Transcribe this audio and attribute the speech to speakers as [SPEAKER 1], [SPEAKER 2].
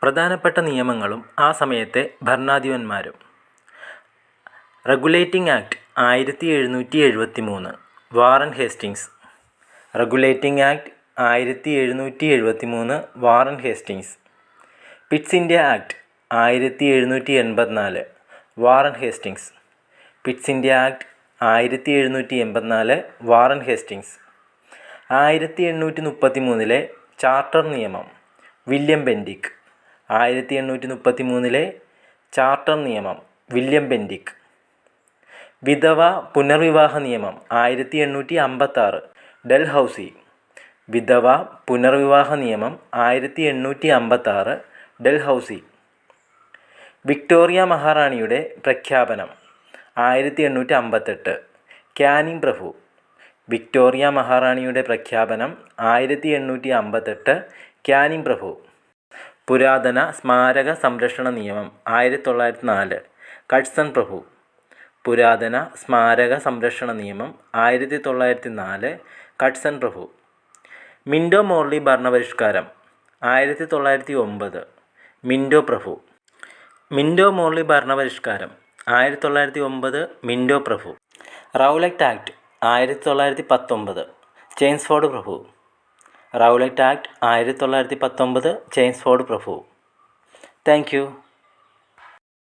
[SPEAKER 1] പ്രധാനപ്പെട്ട നിയമങ്ങളും ആ സമയത്തെ ഭരണാധിപന്മാരും. Regulating act 1773 Warren Hastings. Regulating act 1773 Warren Hastings. Pitt's India act 1784 Warren Hastings. Pitt's India act 1784 Warren Hastings. 1833 charter നിയമം William Bentinck. 1833 charter നിയമം William Bentinck. വിധവ പുനർവിവാഹ നിയമം 1856 ഡൽഹൗസി. വിധവ പുനർവിവാഹ നിയമം 1856 ഡൽഹൗസി. വിക്ടോറിയ മഹാറാണിയുടെ പ്രഖ്യാപനം 1858 കാനിങ് പ്രഭു. വിക്ടോറിയ മഹാറാണിയുടെ പ്രഖ്യാപനം 1858 കാനിങ് പ്രഭു. പുരാതന സ്മാരക സംരക്ഷണ നിയമം 1904 കഴ്സൺ പ്രഭു. പുരാതന സ്മാരക സംരക്ഷണ നിയമം 1904 കഴ്സൺ പ്രഭു. മിൻറ്റോ മോർലി ഭരണപരിഷ്കാരം 1909 മിൻറ്റോ പ്രഭു. മിൻറ്റോ മോർലി ഭരണപരിഷ്കാരം 1909 മിൻറ്റോ പ്രഭു. റൗലറ്റ് ആക്ട് 1919 ചെയിംസ്ഫോർഡ് പ്രഭു. റൗലറ്റ് ആക്ട് 1919 ചെയിംസ്ഫോർഡ് പ്രഭു. Thank U.